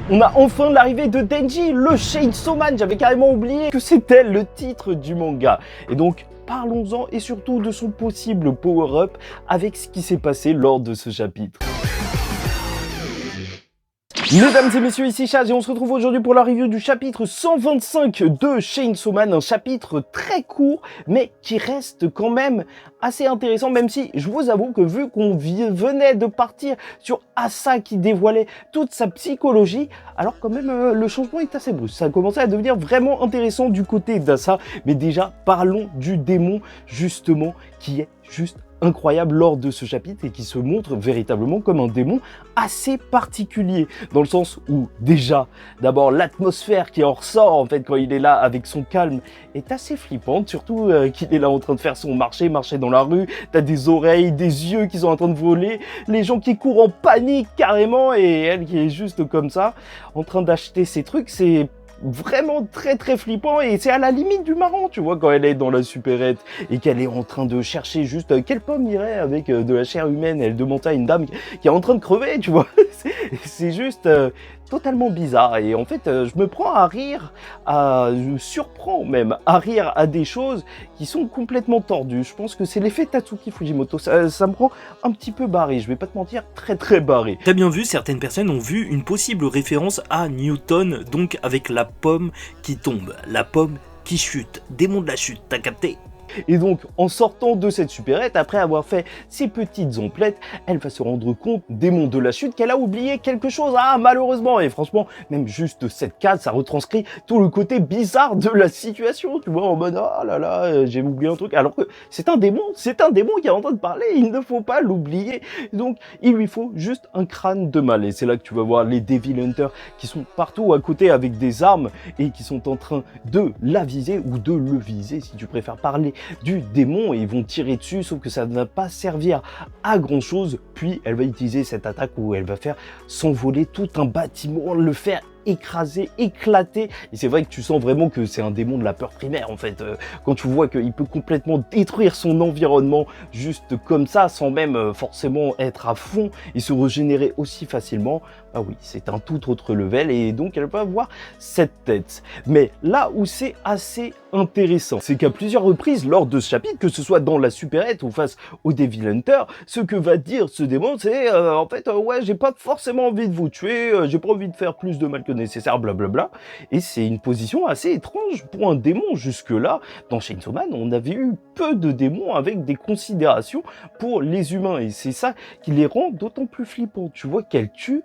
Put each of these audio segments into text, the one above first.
On a enfin l'arrivée de Denji, le Chainsaw Man. J'avais carrément oublié que c'était le titre du manga. Et donc, parlons-en et surtout de son possible power-up avec ce qui s'est passé lors de ce chapitre. Mesdames et messieurs, ici Chaz et on se retrouve aujourd'hui pour la review du chapitre 125 de Chainsaw Man, un chapitre très court mais qui reste quand même assez intéressant, même si je vous avoue que vu qu'on venait de partir sur Asa qui dévoilait toute sa psychologie, alors quand même le changement est assez brusque, ça a commencé à devenir vraiment intéressant du côté d'Asa, mais déjà parlons du démon justement qui est juste incroyable lors de ce chapitre et qui se montre véritablement comme un démon assez particulier, dans le sens où déjà, d'abord l'atmosphère qui en ressort en fait quand il est là avec son calme est assez flippante, surtout qu'il est là en train de faire son marché dans la rue, t'as des oreilles, des yeux qui sont en train de voler, les gens qui courent en panique carrément et elle qui est juste comme ça, en train d'acheter ses trucs, c'est vraiment très flippant et c'est à la limite du marrant, tu vois, quand elle est dans la supérette et qu'elle est en train de chercher juste quelle pomme irait avec de la chair humaine, elle demande à une dame qui est en train de crever, tu vois, c'est juste totalement bizarre et en fait je me prends à rire, je me surprends même à rire à des choses qui sont complètement tordues. Je pense que c'est l'effet Tatsuki Fujimoto, ça me rend un petit peu barré, je vais pas te mentir, très barré. Très bien vu, certaines personnes ont vu une possible référence à Newton, donc avec la pomme qui tombe, la pomme qui chute, démon de la chute, t'as capté ? Et donc, en sortant de cette supérette, après avoir fait ses petites emplettes, elle va se rendre compte, démon de la chute, qu'elle a oublié quelque chose, malheureusement. Et franchement, même juste cette case, ça retranscrit tout le côté bizarre de la situation, tu vois, en mode, oh là là, j'ai oublié un truc. Alors que c'est un démon qui est en train de parler, il ne faut pas l'oublier. Donc, il lui faut juste un crâne de mal. Et c'est là que tu vas voir les Devil Hunters qui sont partout à côté avec des armes et qui sont en train de la viser ou de le viser, si tu préfères parler du démon, et ils vont tirer dessus, sauf que ça ne va pas servir à grand chose. Puis elle va utiliser cette attaque où elle va faire s'envoler tout un bâtiment, le faire écraser, éclater, et c'est vrai que tu sens vraiment que c'est un démon de la peur primaire en fait, quand tu vois qu'il peut complètement détruire son environnement juste comme ça, sans même forcément être à fond et se régénérer aussi facilement, bah oui, c'est un tout autre level, et donc elle va avoir cette tête. Mais là où c'est assez intéressant, c'est qu'à plusieurs reprises lors de ce chapitre, que ce soit dans la supérette ou face au Devil Hunter, ce que va dire ce démon, c'est en fait, ouais, j'ai pas forcément envie de vous tuer, j'ai pas envie de faire plus de mal que nécessaire, blablabla. Et c'est une position assez étrange pour un démon. Jusque-là, dans Chainsaw Man, on avait eu peu de démons avec des considérations pour les humains. Et c'est ça qui les rend d'autant plus flippants. Tu vois qu'elle tue,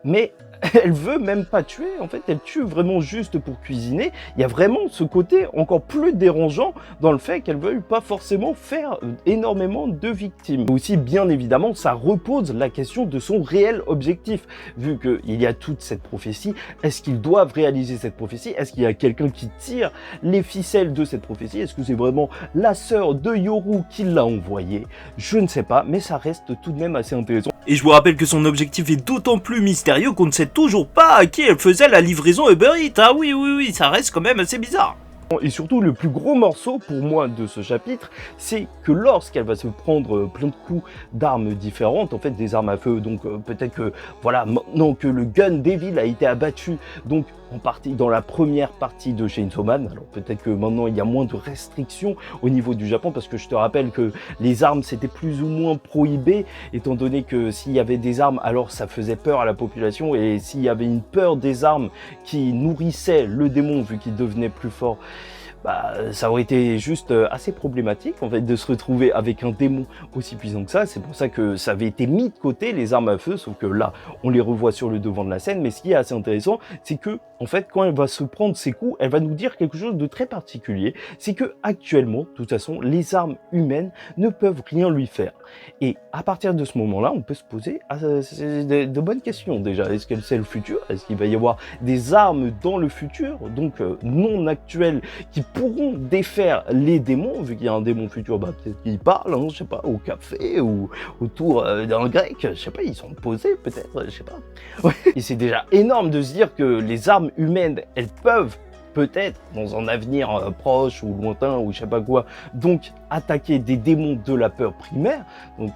mais elle veut même pas tuer, en fait, elle tue vraiment juste pour cuisiner. Il y a vraiment ce côté encore plus dérangeant dans le fait qu'elle veuille pas forcément faire énormément de victimes. Aussi, bien évidemment, ça repose la question de son réel objectif, vu qu'il y a toute cette prophétie. Est-ce qu'ils doivent réaliser cette prophétie? Est-ce qu'il y a quelqu'un qui tire les ficelles de cette prophétie? Est-ce que c'est vraiment la sœur de Yoru qui l'a envoyée? Je ne sais pas, mais ça reste tout de même assez intéressant. Et je vous rappelle que son objectif est d'autant plus mystérieux qu'on ne sait toujours pas à qui elle faisait la livraison Uber Eats. Ah oui, ça reste quand même assez bizarre. Et surtout, le plus gros morceau pour moi de ce chapitre, c'est que lorsqu'elle va se prendre plein de coups d'armes différentes, en fait des armes à feu, donc peut-être que, voilà, maintenant que le Gun Devil a été abattu, donc en partie dans la première partie de Chainsaw Man, alors peut-être que maintenant il y a moins de restrictions au niveau du Japon, parce que je te rappelle que les armes c'était plus ou moins prohibé, étant donné que s'il y avait des armes, alors ça faisait peur à la population, et s'il y avait une peur des armes qui nourrissait le démon, vu qu'il devenait plus fort, bah, ça aurait été juste assez problématique en fait de se retrouver avec un démon aussi puissant que ça. C'est pour ça que ça avait été mis de côté, les armes à feu, sauf que là on les revoit sur le devant de la scène. Mais ce qui est assez intéressant, c'est que en fait quand elle va se prendre ses coups, elle va nous dire quelque chose de très particulier, c'est que actuellement de toute façon les armes humaines ne peuvent rien lui faire. Et à partir de ce moment-là, on peut se poser de bonnes questions déjà. Est-ce qu'elle sait le futur? Est-ce qu'il va y avoir des armes dans le futur, donc non actuelles, qui pourront défaire les démons, vu qu'il y a un démon futur, bah peut-être qu'il parle, hein, je sais pas, au café ou autour d'un grec, je sais pas, ils sont posés peut-être, je sais pas. Ouais. Et c'est déjà énorme de se dire que les armes humaines, elles peuvent peut-être dans un avenir proche ou lointain ou je sais pas quoi, donc attaquer des démons de la peur primaire. Donc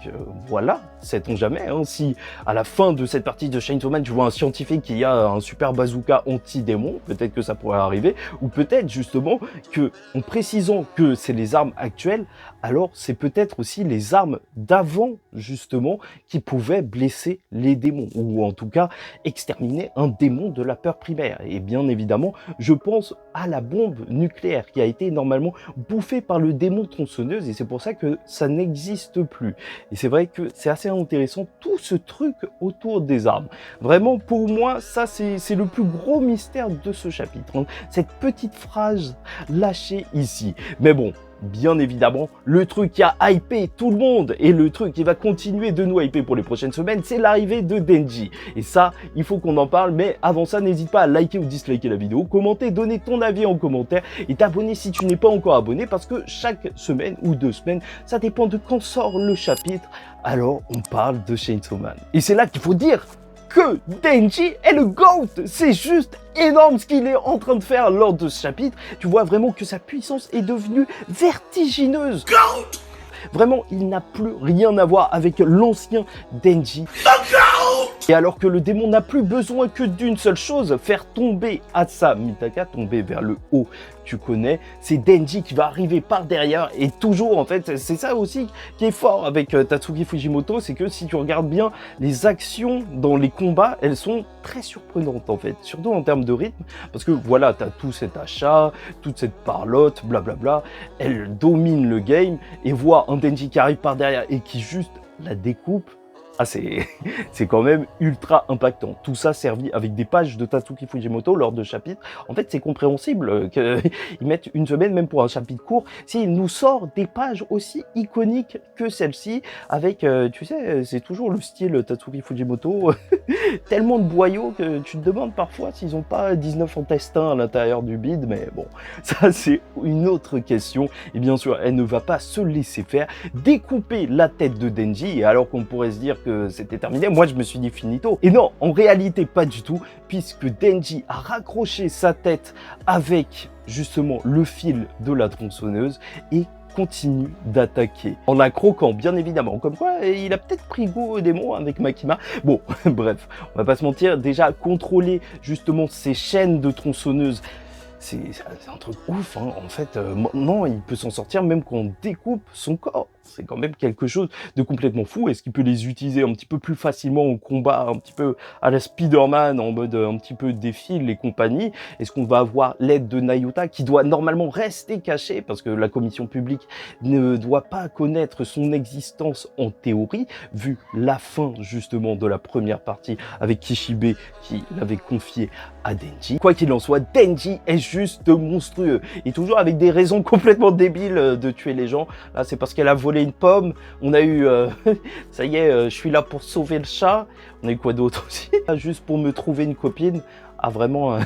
voilà, sait-on jamais, hein, si à la fin de cette partie de Chainsaw Man, tu vois un scientifique qui a un super bazooka anti-démon, peut-être que ça pourrait arriver, ou peut-être justement que, en précisant que c'est les armes actuelles, alors c'est peut-être aussi les armes d'avant justement qui pouvaient blesser les démons, ou en tout cas exterminer un démon de la peur primaire. Et bien évidemment, je pense à la bombe nucléaire qui a été normalement bouffée par le démon tronçonneuse, et c'est pour ça que ça n'existe plus. Et c'est vrai que c'est assez intéressant tout ce truc autour des armes. Vraiment, pour moi, ça c'est le plus gros mystère de ce chapitre, hein. Cette petite phrase lâchée ici. Mais bon, bien évidemment, le truc qui a hypé tout le monde et le truc qui va continuer de nous hyper pour les prochaines semaines, c'est l'arrivée de Denji. Et ça, il faut qu'on en parle, mais avant ça, n'hésite pas à liker ou disliker la vidéo, commenter, donner ton avis en commentaire et t'abonner si tu n'es pas encore abonné, parce que chaque semaine ou 2 semaines, ça dépend de quand sort le chapitre, alors on parle de Chainsaw Man. Et c'est là qu'il faut dire que Denji est le GOAT. C'est juste énorme ce qu'il est en train de faire lors de ce chapitre. Tu vois vraiment que sa puissance est devenue vertigineuse. GOAT! Vraiment, il n'a plus rien à voir avec l'ancien Denji. Et alors que le démon n'a plus besoin que d'une seule chose, faire tomber Asa Mitaka, tomber vers le haut, tu connais, c'est Denji qui va arriver par derrière, et toujours en fait, c'est ça aussi qui est fort avec Tatsuki Fujimoto, c'est que si tu regardes bien les actions dans les combats, elles sont très surprenantes en fait, surtout en termes de rythme, parce que voilà, t'as tout cet achat, toute cette parlotte, blablabla, elle domine le game, et voir un Denji qui arrive par derrière et qui juste la découpe, ah, c'est quand même ultra impactant. Tout ça servi avec des pages de Tatsuki Fujimoto lors de chapitres. En fait, c'est compréhensible qu'ils mettent une semaine, même pour un chapitre court, s'il nous sort des pages aussi iconiques que celle-ci, avec, tu sais, c'est toujours le style Tatsuki Fujimoto, tellement de boyaux que tu te demandes parfois s'ils n'ont pas 19 intestins à l'intérieur du bide, mais bon, ça c'est une autre question. Et bien sûr, elle ne va pas se laisser faire, découper la tête de Denji, et alors qu'on pourrait se dire que c'était terminé, moi je me suis dit finito. Et non, en réalité pas du tout, puisque Denji a raccroché sa tête avec justement le fil de la tronçonneuse et continue d'attaquer en la croquant, bien évidemment. Comme quoi, il a peut-être pris goût au démon avec Makima. Bon, bref, on va pas se mentir, déjà contrôler justement ces chaînes de tronçonneuses, c'est un truc ouf, hein. En fait, maintenant, il peut s'en sortir même quand on découpe son corps. C'est quand même quelque chose de complètement fou. Est-ce qu'il peut les utiliser un petit peu plus facilement au combat, un petit peu à la Spider-Man, en mode un petit peu défile et compagnie? Est-ce qu'on va avoir l'aide de Nayuta, qui doit normalement rester cachée, parce que la commission publique ne doit pas connaître son existence en théorie, vu la fin justement de la première partie avec Kishibe qui l'avait confié à Denji. Quoi qu'il en soit, Denji est juste monstrueux, et toujours avec des raisons complètement débiles de tuer les gens. Là, c'est parce qu'elle a volé une pomme. On a eu, ça y est, je suis là pour sauver le chat. On a eu quoi d'autre aussi? Juste pour me trouver une copine. Ah vraiment,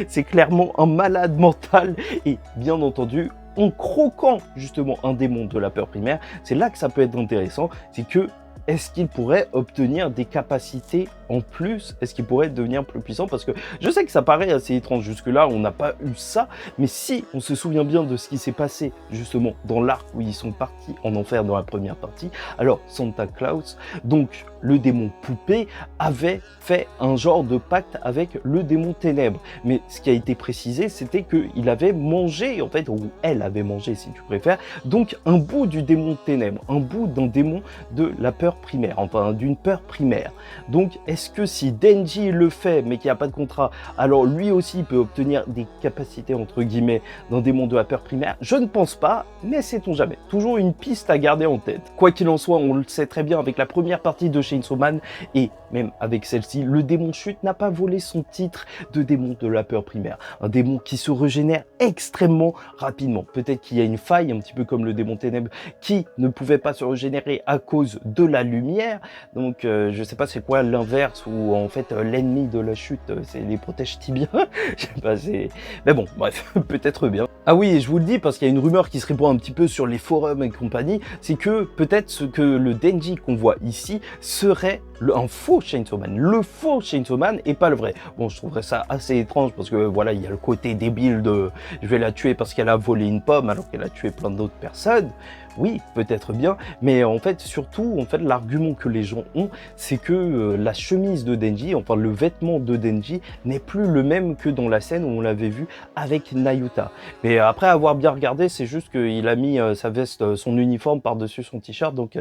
c'est clairement un malade mental. Et bien entendu, en croquant justement un démon de la peur primaire, c'est là que ça peut être intéressant. C'est que, est-ce qu'il pourrait obtenir des capacités en plus? Est-ce qu'il pourrait devenir plus puissant? Parce que je sais que ça paraît assez étrange jusque-là, on n'a pas eu ça, mais si on se souvient bien de ce qui s'est passé justement dans l'arc où ils sont partis en enfer dans la première partie, alors Santa Claus, donc le démon poupée, avait fait un genre de pacte avec le démon ténèbres. Mais ce qui a été précisé, c'était qu'il avait mangé, en fait, ou elle avait mangé si tu préfères, donc un bout du démon ténèbres, un bout d'un démon de la peur primaire, enfin d'une peur primaire. Donc est-ce que si Denji le fait mais qu'il n'y a pas de contrat, alors lui aussi peut obtenir des capacités entre guillemets d'un démon de la peur primaire? Je ne pense pas, mais sait-on jamais. Toujours une piste à garder en tête. Quoi qu'il en soit, on le sait très bien avec la première partie de Chainsaw Man, et même avec celle-ci, le démon chute n'a pas volé son titre de démon de la peur primaire. Un démon qui se régénère extrêmement rapidement. Peut-être qu'il y a une faille, un petit peu comme le démon ténèbres, qui ne pouvait pas se régénérer à cause de la lumière. Donc je sais pas c'est quoi l'inverse, où en fait l'ennemi de la chute c'est les protèges tibias. Je sais pas, c'est... Mais bon, bref, peut-être bien. Ah oui, et je vous le dis parce qu'il y a une rumeur qui se répand un petit peu sur les forums et compagnie, c'est que peut-être ce que le Denji qu'on voit ici serait un faux Chainsaw Man, le faux Chainsaw Man et pas le vrai. Bon, je trouverais ça assez étrange parce que voilà, il y a le côté débile de je vais la tuer parce qu'elle a volé une pomme alors qu'elle a tué plein d'autres personnes. Oui, peut-être bien, mais en fait, surtout, en fait, l'argument que les gens ont, c'est que la chemise de Denji, enfin le vêtement de Denji, n'est plus le même que dans la scène où on l'avait vu avec Nayuta. Mais après avoir bien regardé, c'est juste qu'il a mis sa veste, son uniforme par-dessus son t-shirt, donc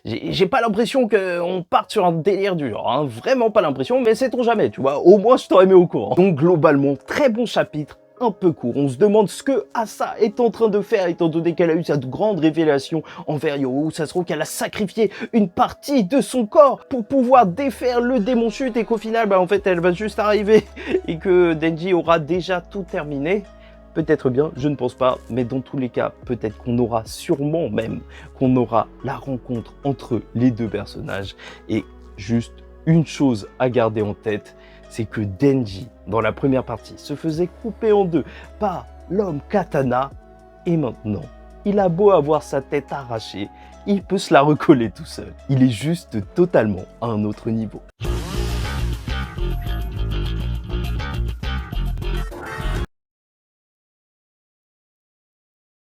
j'ai pas l'impression qu'on parte sur un délire du genre, hein. Vraiment pas l'impression, mais sait-on jamais, tu vois, au moins je t'aurais mis au courant. Donc globalement, très bon chapitre, un peu court. On se demande ce que Asa est en train de faire, étant donné qu'elle a eu cette grande révélation envers Yoru. Ça se trouve qu'elle a sacrifié une partie de son corps pour pouvoir défaire le démon chute et qu'au final, en fait, elle va juste arriver et que Denji aura déjà tout terminé. Peut-être bien, je ne pense pas, mais dans tous les cas, peut-être qu'on aura sûrement même qu'on aura la rencontre entre les deux personnages. Et juste une chose à garder en tête, c'est que Denji, dans la première partie, se faisait couper en deux par l'homme katana, et maintenant, il a beau avoir sa tête arrachée, il peut se la recoller tout seul. Il est juste totalement à un autre niveau.